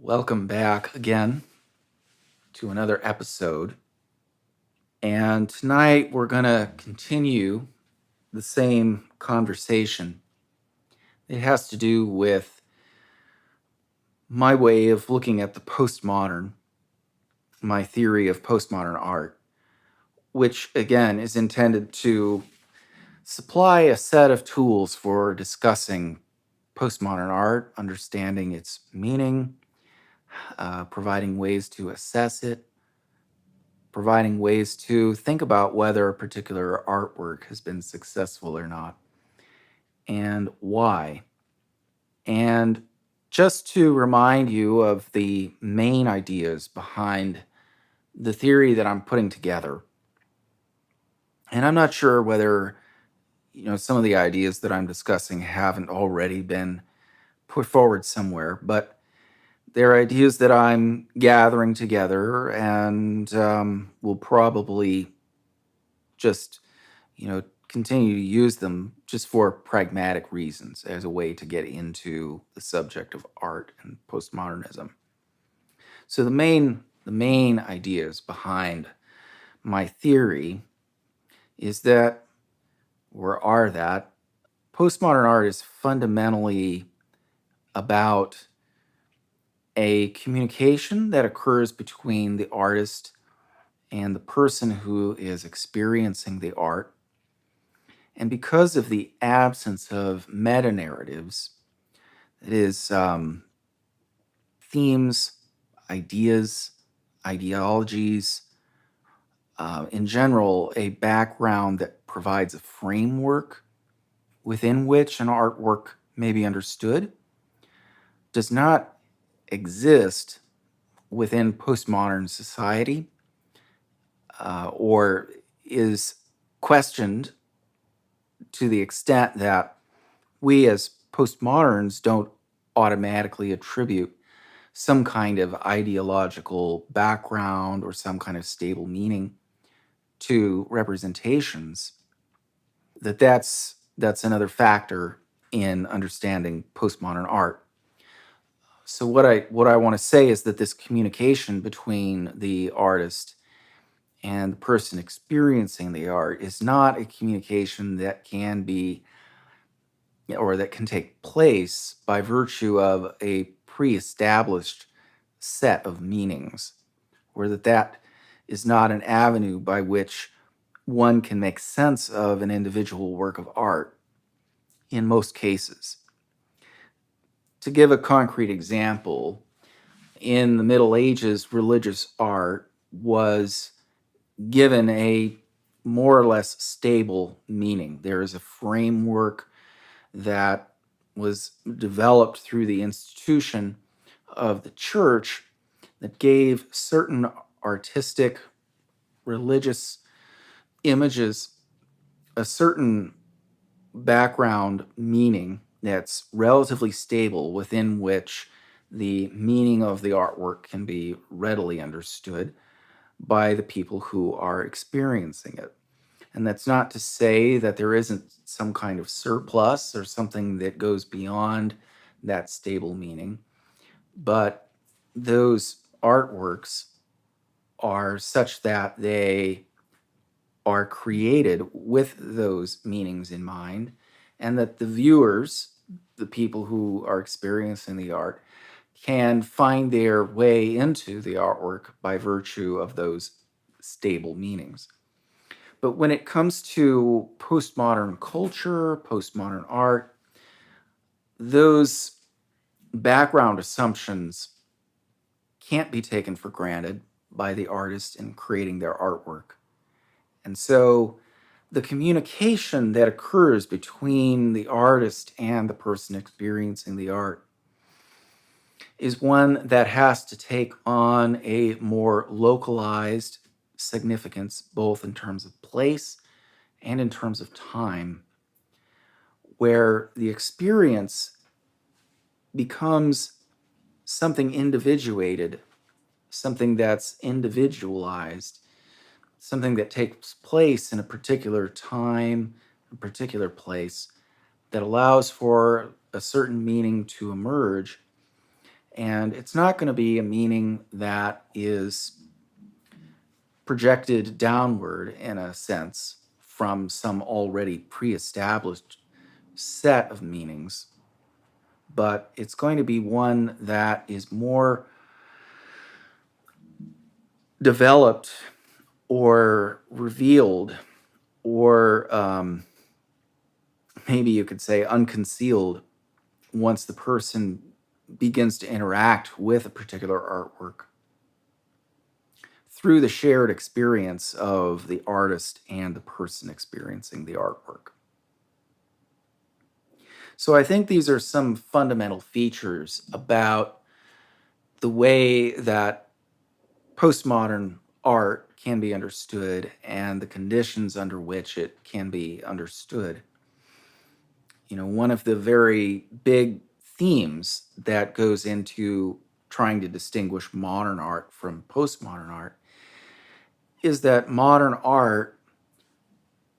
Welcome back again to another episode. And tonight we're going to continue the same conversation. It has to do with my way of looking at the postmodern, my theory of postmodern art, which again is intended to supply a set of tools for discussing postmodern art, understanding its meaning, providing ways to assess it, providing ways to think about whether a particular artwork has been successful or not and why. And just to remind you of the main ideas behind the theory that I'm putting together. And I'm not sure whether, some of the ideas that I'm discussing haven't already been put forward somewhere, but they're ideas that I'm gathering together and will probably just continue to use them just for pragmatic reasons as a way to get into the subject of art and postmodernism. So the main ideas behind my theory is that postmodern art is fundamentally about a communication that occurs between the artist and the person who is experiencing the art. And because of the absence of meta narratives, that is, themes, ideas, ideologies, in general, a background that provides a framework within which an artwork may be understood, does not exist within postmodern society, or is questioned to the extent that we as postmoderns don't automatically attribute some kind of ideological background or some kind of stable meaning to representations. That's another factor in understanding postmodern art. So what I want to say is that this communication between the artist and the person experiencing the art is not a communication that can be or that can take place by virtue of a pre-established set of meanings, or that is not an avenue by which one can make sense of an individual work of art in most cases. To give a concrete example, in the Middle Ages, religious art was given a more or less stable meaning. There is a framework that was developed through the institution of the church that gave certain artistic, religious images a certain background meaning that's relatively stable, within which the meaning of the artwork can be readily understood by the people who are experiencing it. And that's not to say that there isn't some kind of surplus or something that goes beyond that stable meaning, but those artworks are such that they are created with those meanings in mind, and that the viewers, the people who are experiencing the art, can find their way into the artwork by virtue of those stable meanings. But when it comes to postmodern culture, postmodern art, those background assumptions can't be taken for granted by the artist in creating their artwork. And so the communication that occurs between the artist and the person experiencing the art is one that has to take on a more localized significance, both in terms of place and in terms of time, where the experience becomes something individuated, something that's individualized, something that takes place in a particular time, a particular place, that allows for a certain meaning to emerge. And it's not going to be a meaning that is projected downward in a sense from some already pre-established set of meanings, but it's going to be one that is more developed or revealed or maybe you could say unconcealed once the person begins to interact with a particular artwork through the shared experience of the artist and the person experiencing the artwork. So I think these are some fundamental features about the way that postmodern art can be understood and the conditions under which it can be understood. You know, one of the very big themes that goes into trying to distinguish modern art from postmodern art is that modern art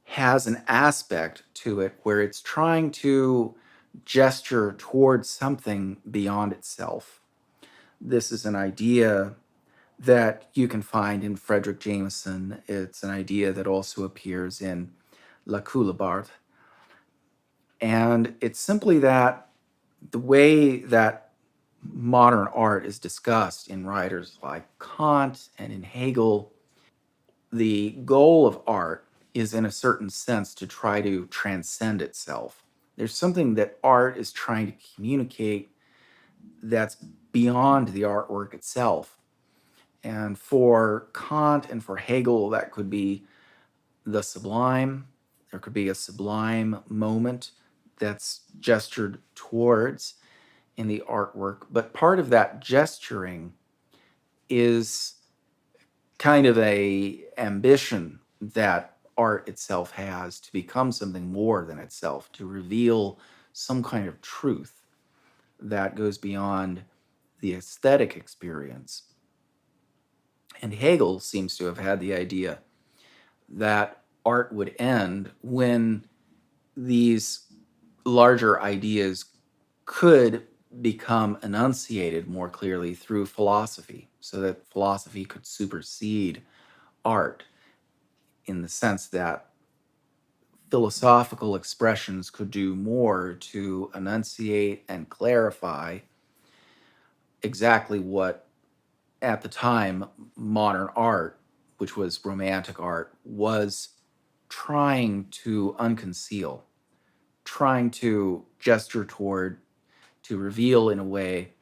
has an aspect to it where it's trying to gesture towards something beyond itself. This is an idea that you can find in Frederick Jameson. It's an idea that also appears in La Coulebarte. And it's simply that the way that modern art is discussed in writers like Kant and in Hegel, the goal of art is, in a certain sense, to try to transcend itself. There's something that art is trying to communicate that's beyond the artwork itself. And for Kant and for Hegel, that could be the sublime. There could be a sublime moment that's gestured towards in the artwork. But part of that gesturing is kind of a ambition that art itself has to become something more than itself, to reveal some kind of truth that goes beyond the aesthetic experience. And Hegel seems to have had the idea that art would end when these larger ideas could become enunciated more clearly through philosophy, so that philosophy could supersede art in the sense that philosophical expressions could do more to enunciate and clarify exactly what, at the time, modern art, which was romantic art, was trying to unconceal, trying to gesture toward, to reveal in a way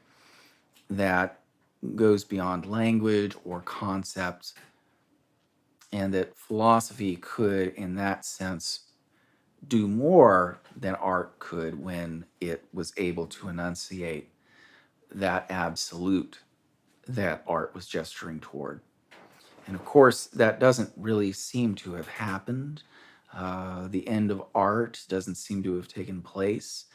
that goes beyond language or concepts, and that philosophy could, in that sense, do more than art could when it was able to enunciate that absolute that art was gesturing toward. And of course, that doesn't really seem to have happened. The end of art doesn't seem to have taken place.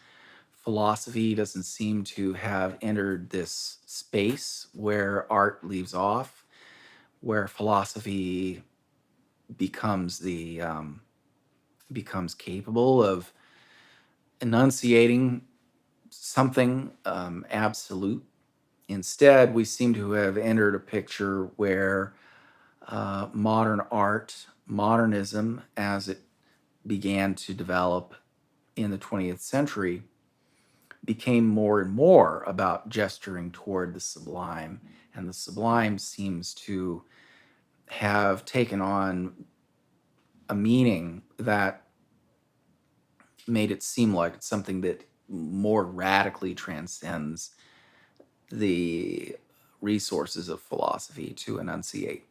Philosophy doesn't seem to have entered this space where art leaves off, where philosophy becomes becomes capable of enunciating something absolute. Instead, we seem to have entered a picture where modern art, modernism, as it began to develop in the 20th century, became more and more about gesturing toward the sublime. And the sublime seems to have taken on a meaning that made it seem like it's something that more radically transcends the resources of philosophy to enunciate.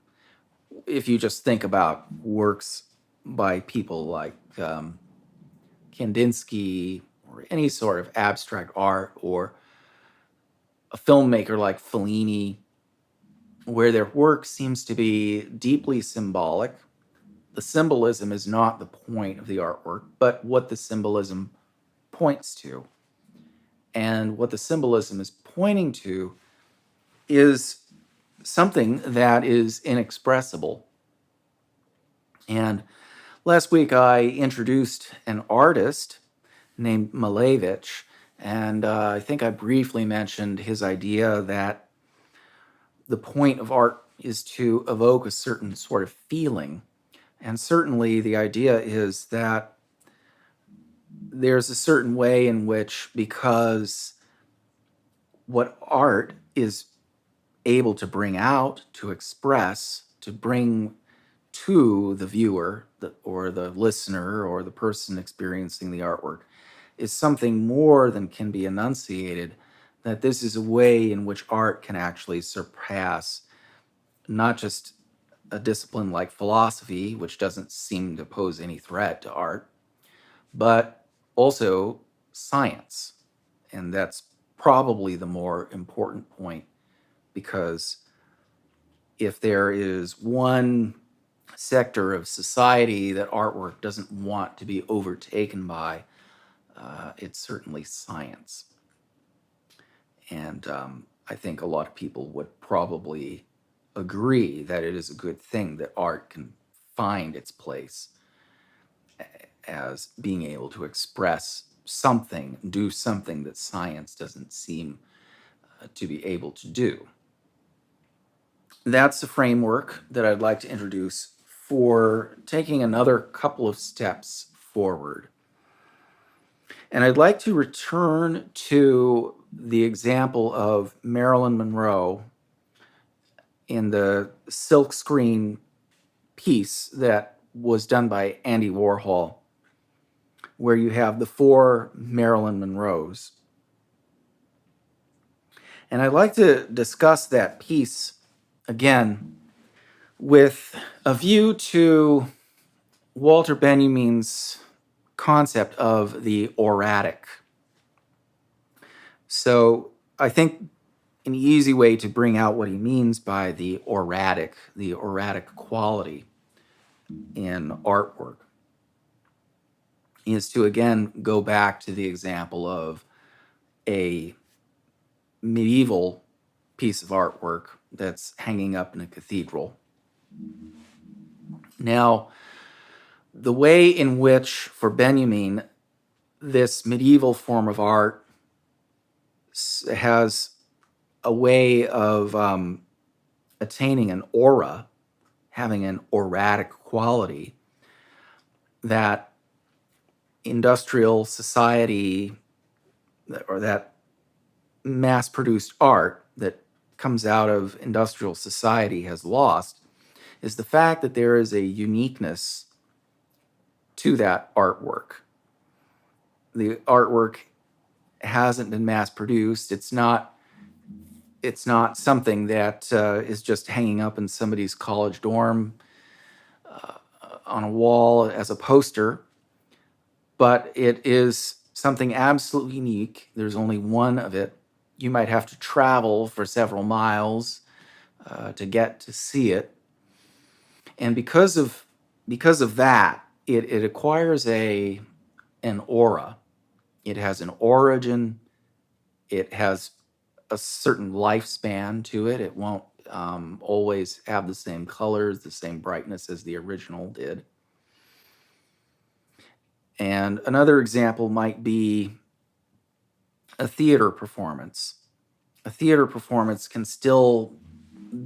If you just think about works by people like Kandinsky or any sort of abstract art, or a filmmaker like Fellini, where their work seems to be deeply symbolic. The symbolism is not the point of the artwork, but what the symbolism points to. And what the symbolism is pointing to is something that is inexpressible. And last week I introduced an artist named Malevich, And I think I briefly mentioned his idea that the point of art is to evoke a certain sort of feeling. And certainly the idea is that there's a certain way in which, because what art is able to bring out, to express, to bring to the viewer or the listener or the person experiencing the artwork is something more than can be enunciated, that this is a way in which art can actually surpass not just a discipline like philosophy, which doesn't seem to pose any threat to art, but also science. And that's probably the more important point, because if there is one sector of society that artwork doesn't want to be overtaken by, it's certainly science. And I think a lot of people would probably agree that it is a good thing that art can find its place as being able to express something, do something that science doesn't seem to be able to do. That's the framework that I'd like to introduce for taking another couple of steps forward. And I'd like to return to the example of Marilyn Monroe in the silkscreen piece that was done by Andy Warhol, where you have the four Marilyn Monroes. And I'd like to discuss that piece again with a view to Walter Benjamin's concept of the auratic. So I think an easy way to bring out what he means by the auratic quality in artwork, is to again go back to the example of a medieval piece of artwork that's hanging up in a cathedral. Now, the way in which, for Benjamin, this medieval form of art has a way of attaining an aura, having an auratic quality, that industrial society, or that mass-produced art that comes out of industrial society has lost, is the fact that there is a uniqueness to that artwork. The artwork hasn't been mass-produced. It's not something that is just hanging up in somebody's college dorm on a wall as a poster, but it is something absolutely unique. There's only one of it. You might have to travel for several miles to get to see it. And because of that, it acquires an aura. It has an origin. It has a certain lifespan to it. It won't always have the same colors, the same brightness as the original did. And another example might be a theater performance. A theater performance can still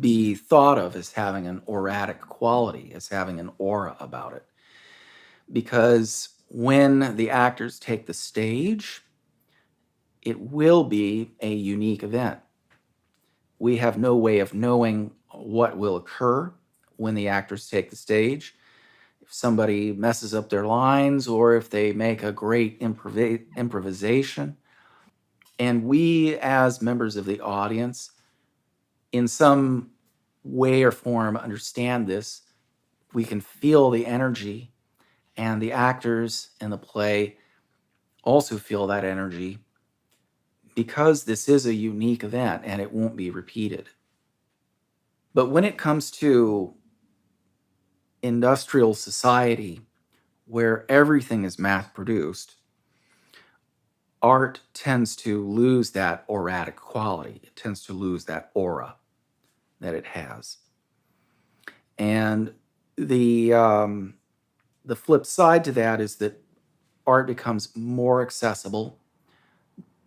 be thought of as having an auratic quality, as having an aura about it. Because when the actors take the stage, it will be a unique event. We have no way of knowing what will occur when the actors take the stage. If somebody messes up their lines, or if they make a great improvisation. And we, as members of the audience, in some way or form, understand this. We can feel the energy, and the actors in the play also feel that energy, because this is a unique event and it won't be repeated. But when it comes to industrial society, where everything is mass produced, art tends to lose that auratic quality. It tends to lose that aura that it has. And the flip side to that is that art becomes more accessible,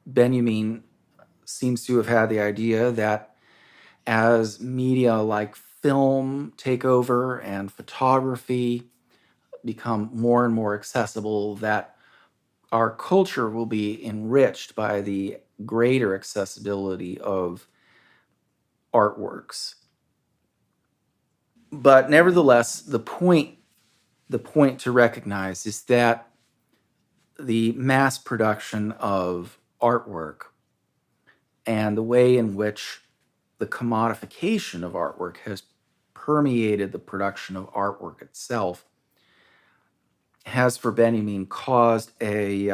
Benjamin seems to have had the idea that as media like film take over and photography become more and more accessible, that our culture will be enriched by the greater accessibility of artworks. But nevertheless, the point to recognize is that the mass production of artwork and the way in which the commodification of artwork has permeated the production of artwork itself has for Benjamin caused a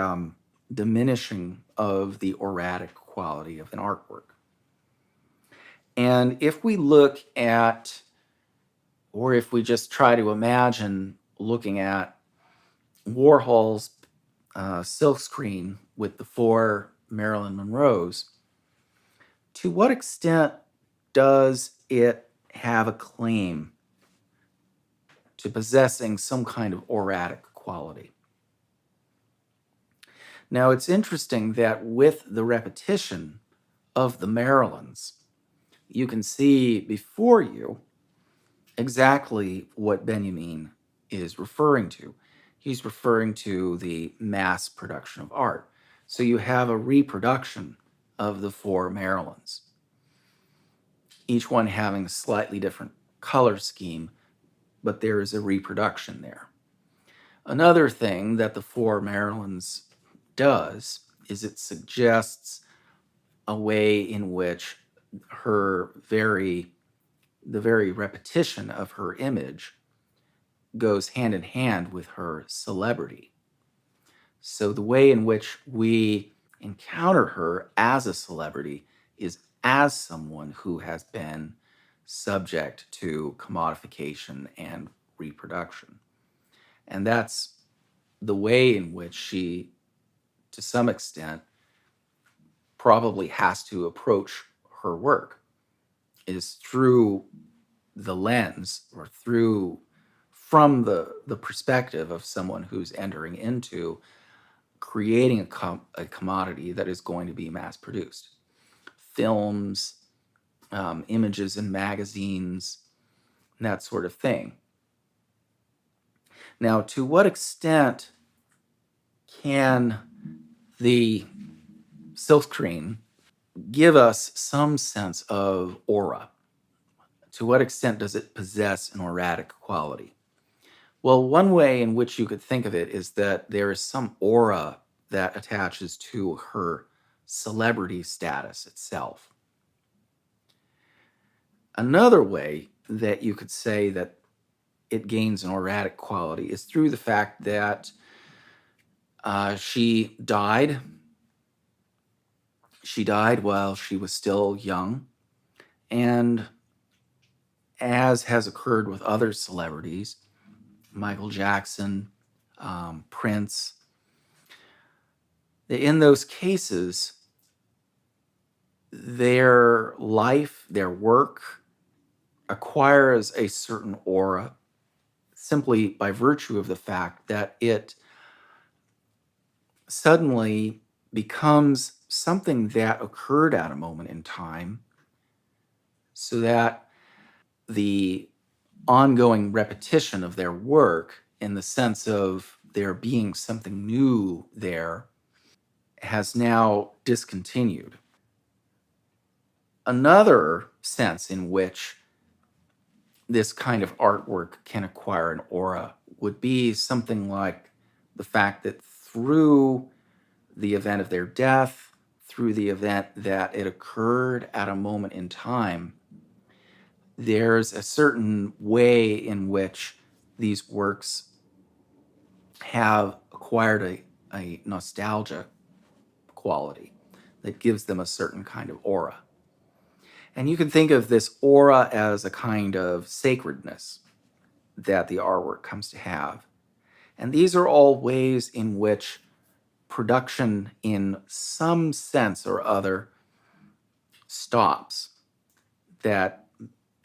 diminishing of the auratic quality of an artwork. And if we look at, or if we just try to imagine looking at Warhol's silkscreen with the four Marilyn Monroes, to what extent does it have a claim to possessing some kind of auratic quality? Now, it's interesting that with the repetition of the Marilyns, you can see before you exactly what Benjamin is referring to. He's referring to the mass production of art. So you have a reproduction of the four Marilyns, each one having a slightly different color scheme, but there is a reproduction there. Another thing that the four Marilyns does is it suggests a way in which the very repetition of her image goes hand in hand with her celebrity. So the way in which we encounter her as a celebrity is as someone who has been subject to commodification and reproduction. And that's the way in which she, to some extent, probably has to approach her work, is through the lens or from the perspective of someone who's entering into creating a commodity that is going to be mass produced. Films, images in magazines, that sort of thing. Now, to what extent can the silkscreen give us some sense of aura? To what extent does it possess an auratic quality? Well, one way in which you could think of it is that there is some aura that attaches to her celebrity status itself. Another way that you could say that it gains an auratic quality is through the fact that she died. She died while she was still young. And as has occurred with other celebrities, Michael Jackson, Prince, in those cases, their life, their work acquires a certain aura simply by virtue of the fact that it suddenly becomes something that occurred at a moment in time, so that the ongoing repetition of their work, in the sense of there being something new there, has now discontinued. Another sense in which this kind of artwork can acquire an aura would be something like the fact that through the event of their death, through the event that it occurred at a moment in time, there's a certain way in which these works have acquired a nostalgia quality that gives them a certain kind of aura. And you can think of this aura as a kind of sacredness that the artwork comes to have. And these are all ways in which production, in some sense or other, stops, that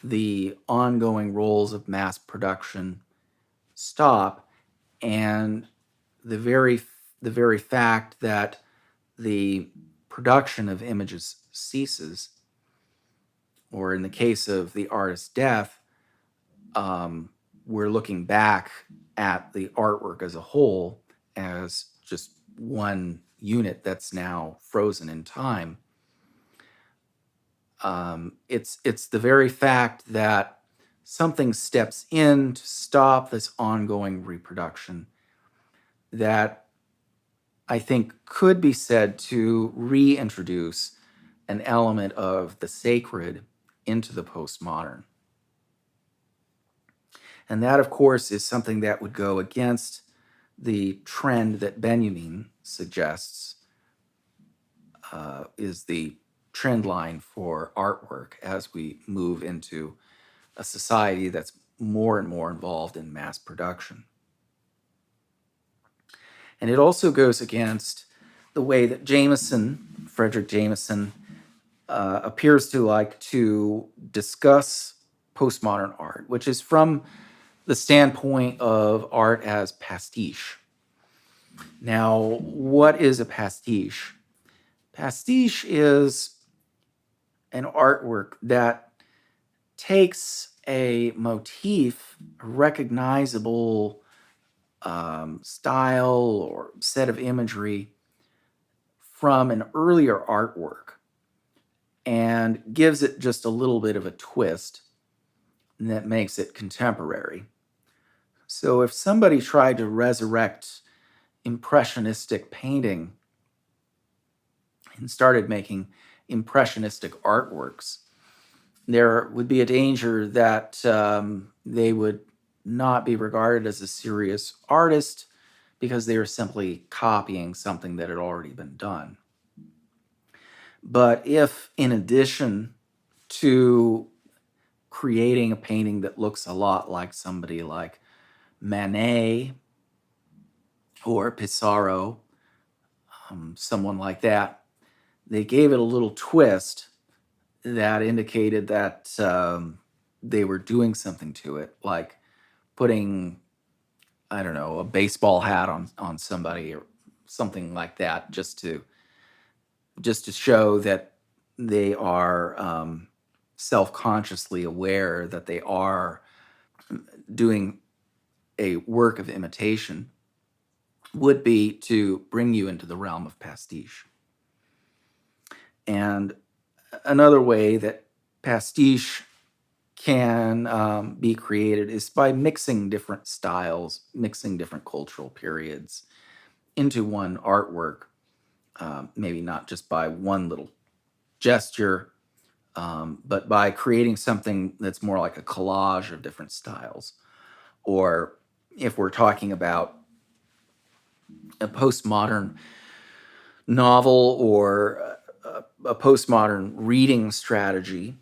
the ongoing roles of mass production stop, and the very fact that the production of images ceases, or in the case of the artist's death, we're looking back at the artwork as a whole as just one unit that's now frozen in time. It's the very fact that something steps in to stop this ongoing reproduction that I think could be said to reintroduce an element of the sacred into the postmodern. And that, of course, is something that would go against the trend that Benjamin suggests is the trend line for artwork as we move into a society that's more and more involved in mass production. And it also goes against the way that Frederick Jameson, appears to like to discuss postmodern art, which is from the standpoint of art as pastiche. Now, what is a pastiche? Pastiche is an artwork that takes a motif, a recognizable style or set of imagery from an earlier artwork and gives it just a little bit of a twist that makes it contemporary. So if somebody tried to resurrect impressionistic painting and started making impressionistic artworks, there would be a danger that they would not be regarded as a serious artist because they were simply copying something that had already been done. But if, in addition to creating a painting that looks a lot like somebody like Manet or Pissarro, someone like that, they gave it a little twist that indicated that they were doing something to it, like putting, I don't know, a baseball hat on somebody or something like that, just to show that they are self-consciously aware that they are doing a work of imitation, would be to bring you into the realm of pastiche. And another way that pastiche can be created is by mixing different styles, mixing different cultural periods into one artwork, maybe not just by one little gesture, but by creating something that's more like a collage of different styles. Or if we're talking about a postmodern novel or a postmodern reading strategy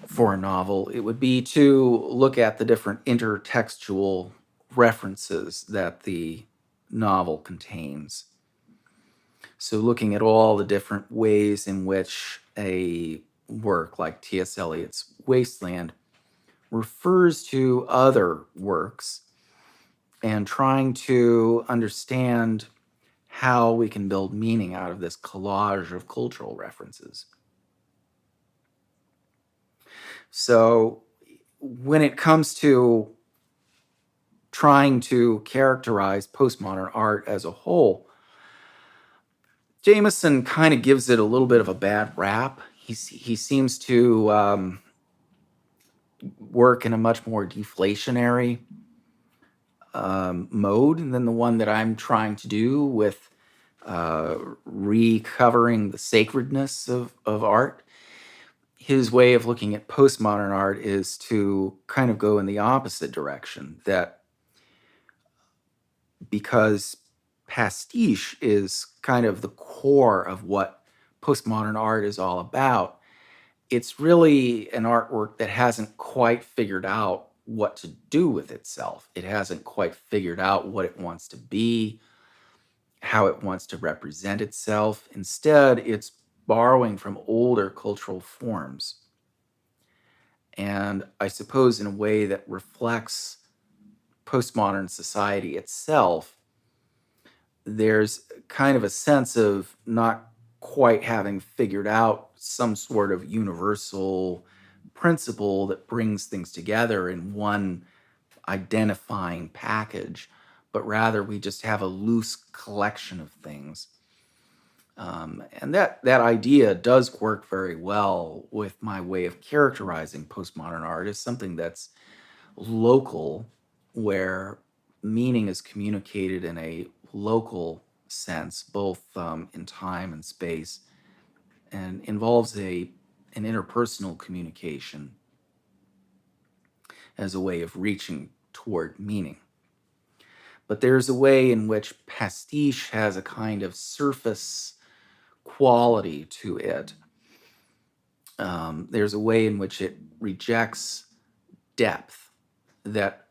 for a novel, it would be to look at the different intertextual references that the novel contains. So looking at all the different ways in which a work like T.S. Eliot's Wasteland refers to other works and trying to understand how we can build meaning out of this collage of cultural references. So when it comes to trying to characterize postmodern art as a whole, Jameson kind of gives it a little bit of a bad rap. He seems to work in a much more deflationary mode than the one that I'm trying to do with recovering the sacredness of art. His way of looking at postmodern art is to kind of go in the opposite direction, that because pastiche is kind of the core of what postmodern art is all about, it's really an artwork that hasn't quite figured out what to do with itself. It hasn't quite figured out what it wants to be, how it wants to represent itself. Instead, it's borrowing from older cultural forms. And I suppose in a way that reflects postmodern society itself, there's kind of a sense of not quite having figured out some sort of universal principle that brings things together in one identifying package, but rather we just have a loose collection of things. And that idea does work very well with my way of characterizing postmodern art as something that's local, where meaning is communicated in a local sense, both in time and space, and involves an interpersonal communication as a way of reaching toward meaning. But there's a way in which pastiche has a kind of surface quality to it. There's a way in which it rejects depth that,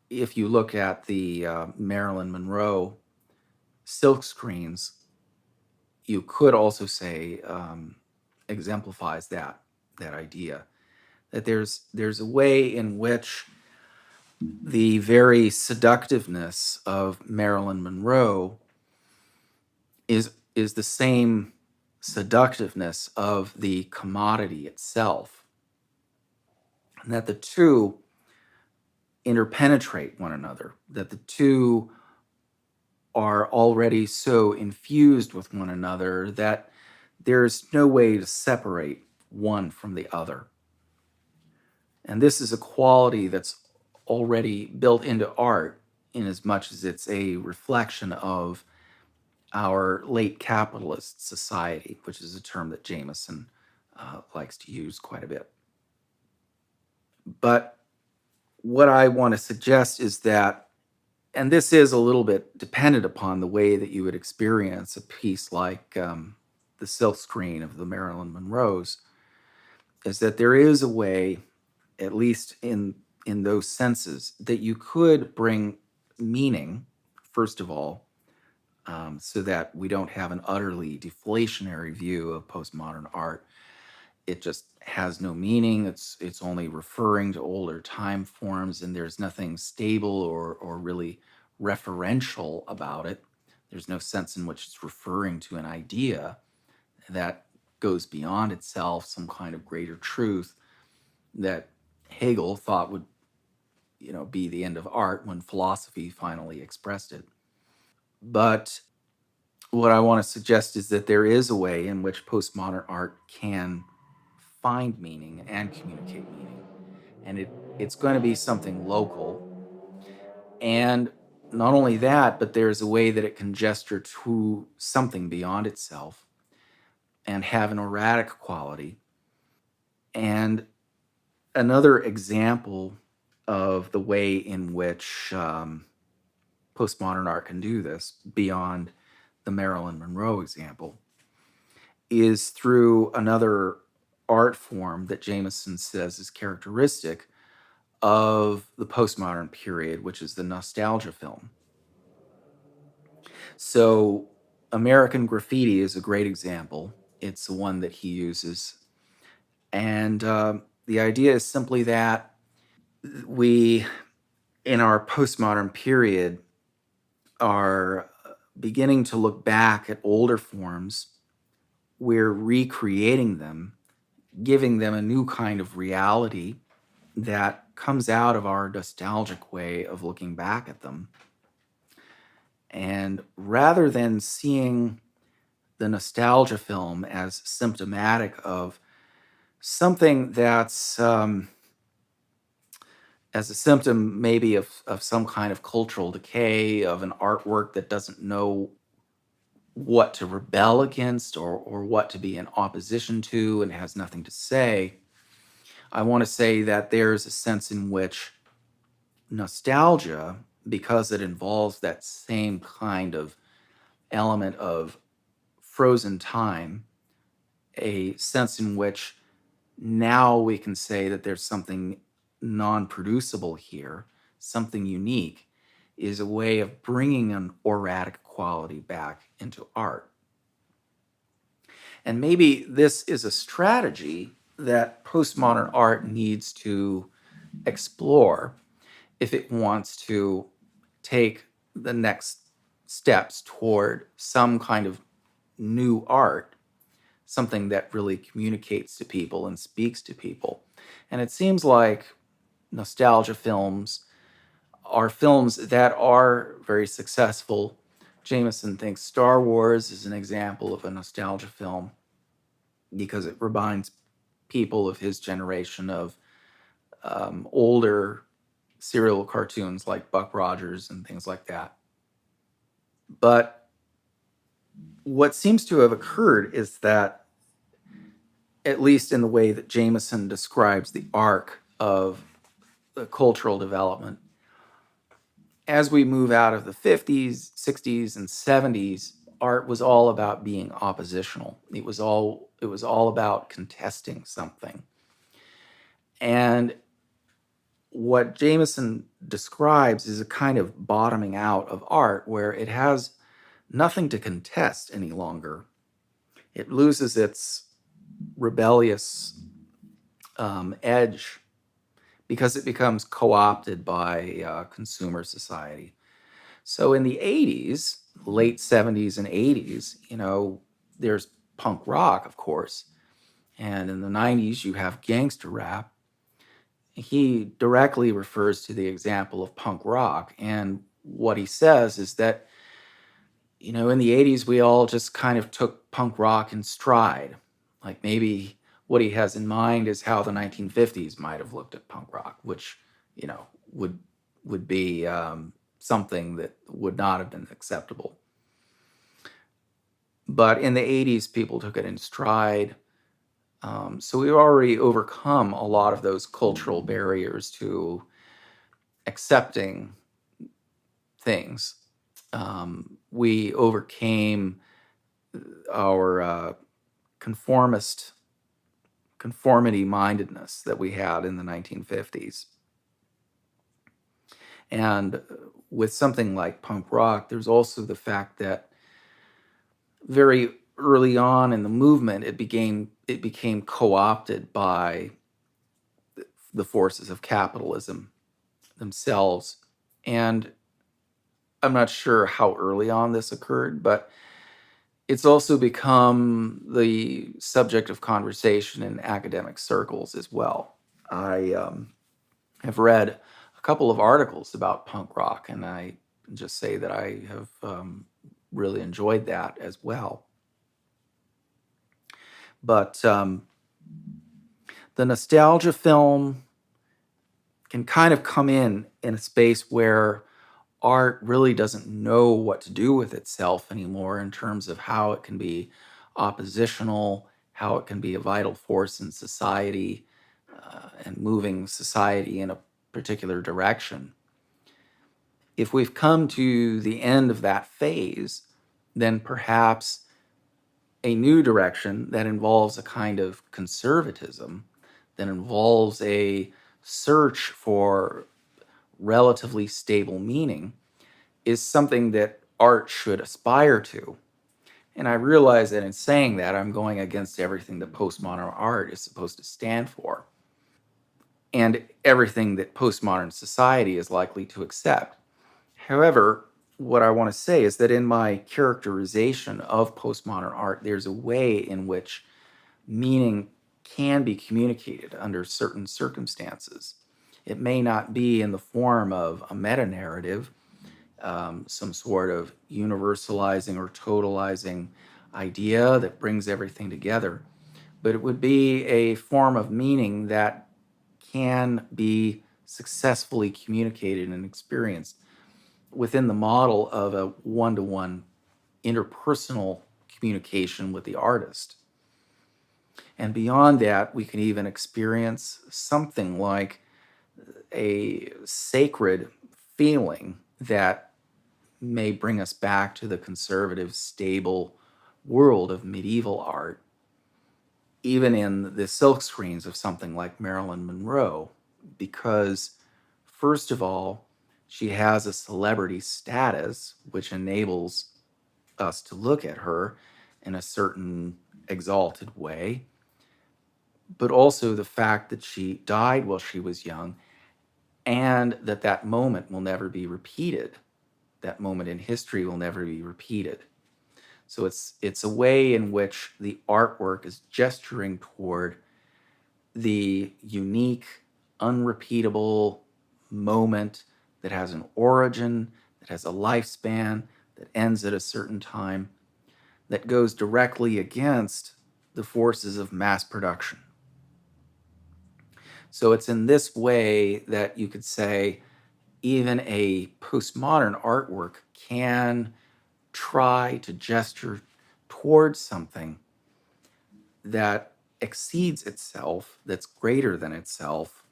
if you look at the Marilyn Monroe silk screens, you could also say exemplifies that idea, that there's a way in which the very seductiveness of Marilyn Monroe is the same seductiveness of the commodity itself, and that the two interpenetrate one another, that the two are already so infused with one another that there's no way to separate one from the other. And this is a quality that's already built into art, in as much as it's a reflection of our late capitalist society, which is a term that Jameson likes to use quite a bit. But what I want to suggest is that, and this is a little bit dependent upon the way that you would experience a piece like the silk screen of the Marilyn Monroes, is that there is a way, at least in those senses, that you could bring meaning, first of all, so that we don't have an utterly deflationary view of postmodern art. It just has no meaning. It's only referring to older time forms, and there's nothing stable or really referential about it. There's no sense in which it's referring to an idea that goes beyond itself, some kind of greater truth that Hegel thought would, be the end of art when philosophy finally expressed it. But what I want to suggest is that there is a way in which postmodern art can find meaning and communicate meaning. And it's going to be something local. And not only that, but there's a way that it can gesture to something beyond itself and have an erratic quality. And another example of the way in which postmodern art can do this, beyond the Marilyn Monroe example, is through another art form that Jameson says is characteristic of the postmodern period, which is the nostalgia film. So, American Graffiti is a great example. It's the one that he uses. And the idea is simply that we, in our postmodern period, are beginning to look back at older forms. We're recreating them, giving them a new kind of reality that comes out of our nostalgic way of looking back at them. And rather than seeing the nostalgia film as symptomatic of something that's as a symptom maybe of some kind of cultural decay, of an artwork that doesn't know what to rebel against or what to be in opposition to and has nothing to say, I want to say that there's a sense in which nostalgia, because it involves that same kind of element of frozen time, a sense in which now we can say that there's something non producible here, something unique, is a way of bringing an auratic quality back into art. And maybe this is a strategy that postmodern art needs to explore if it wants to take the next steps toward some kind of new art something that really communicates to people and speaks to people. And it seems like nostalgia films are films that are very successful. Jameson thinks Star Wars is an example of a nostalgia film because it reminds people of his generation of older serial cartoons like Buck Rogers and things like that. But what seems to have occurred is that, at least in the way that Jameson describes the arc of the cultural development, as we move out of the 50s, 60s, and 70s, art was all about being oppositional. It was all about contesting something. And what Jameson describes is a kind of bottoming out of art where it has nothing to contest any longer. It loses its rebellious edge because it becomes co-opted by consumer society. So in the 80s, late 70s and 80s, there's punk rock, of course. And in the 90s, you have gangster rap. He directly refers to the example of punk rock. And what he says is that, in the 80s, we all just kind of took punk rock in stride. Like maybe what he has in mind is how the 1950s might have looked at punk rock, which, you know, would would be something that would not have been acceptable. But in the 80s, people took it in stride. So we've already overcome a lot of those cultural barriers to accepting things. We overcame our conformity mindedness that we had in the 1950s. And with something like punk rock, there's also the fact that very early on in the movement, it became co-opted by the forces of capitalism themselves. And I'm not sure how early on this occurred, but it's also become the subject of conversation in academic circles as well. I have read a couple of articles about punk rock, and I can just say that I have really enjoyed that as well. But the nostalgia film can kind of come in a space where art really doesn't know what to do with itself anymore in terms of how it can be oppositional, how it can be a vital force in society, and moving society in a particular direction. If we've come to the end of that phase, then perhaps a new direction that involves a kind of conservatism, that involves a search for relatively stable meaning, is something that art should aspire to. And I realize that in saying that, I'm going against everything that postmodern art is supposed to stand for, and everything that postmodern society is likely to accept. However, what I want to say is that in my characterization of postmodern art, there's a way in which meaning can be communicated under certain circumstances. It may not be in the form of a meta narrative, some sort of universalizing or totalizing idea that brings everything together, but it would be a form of meaning that can be successfully communicated and experienced within the model of a one to one interpersonal communication with the artist. And beyond that, we can even experience something like a sacred feeling that may bring us back to the conservative, stable world of medieval art, even in the silkscreens of something like Marilyn Monroe, because, first of all, she has a celebrity status which enables us to look at her in a certain exalted way, but also the fact that she died while she was young and that that moment will never be repeated. That moment in history will never be repeated. So it's a way in which the artwork is gesturing toward the unique, unrepeatable moment that has an origin, that has a lifespan, that ends at a certain time, that goes directly against the forces of mass production. So it's in this way that you could say even a postmodern artwork can try to gesture towards something that exceeds itself, that's greater than itself,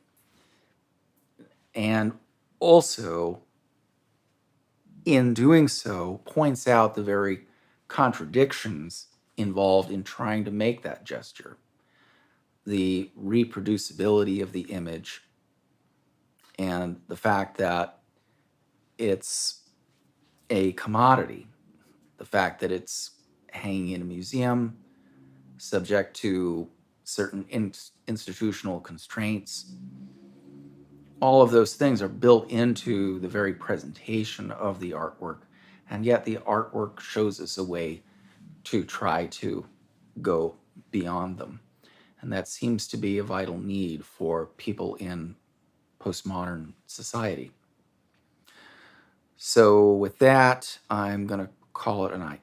and also, in doing so, points out the very contradictions involved in trying to make that gesture. The reproducibility of the image and the fact that it's a commodity, the fact that it's hanging in a museum, subject to certain institutional constraints. All of those things are built into the very presentation of the artwork, and yet the artwork shows us a way to try to go beyond them. And that seems to be a vital need for people in postmodern society. So with that, I'm going to call it a night.